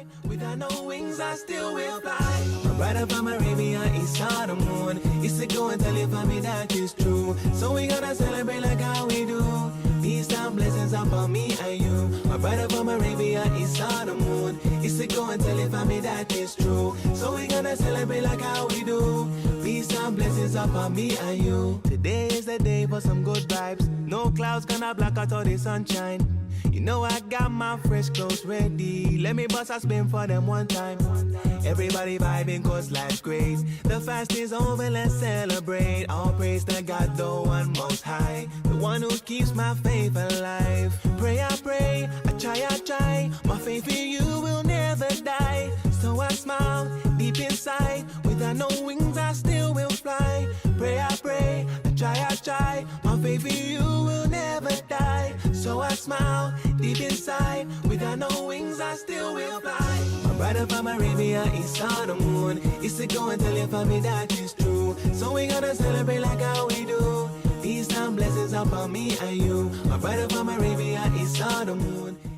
fly. Without no wings, I still will fly. My bride from Arabia is on the moon. It's to go and tell your family that is true. So we gonna celebrate like how we do. Peace and blessings upon me and you. My bride from Arabia is on the moon. It's to go and tell your family that is true. So we gonna celebrate like how we do. Peace and blessings upon me and you. Today is the day for some good vibes. No clouds gonna block out all the sunshine. You know I got my fresh clothes ready. Let me bust a spin for them one time. Everybody vibing cause life's great. The fast is over, let's celebrate. All praise to God, the one most high, the one who keeps my faith alive. Pray, I pray, I try. My faith in you will never die. So I smile deep inside. Without no wings, I still will fly. Pray, I pray, I try. My faith in you will never die. So I smile deep inside. Without no wings, I still will fly. My bride from Arabia is on the moon. It's to go and tell your family that is true. So we gonna celebrate like how we do. Peace and blessings upon me and you. My bride from Arabia is on the moon.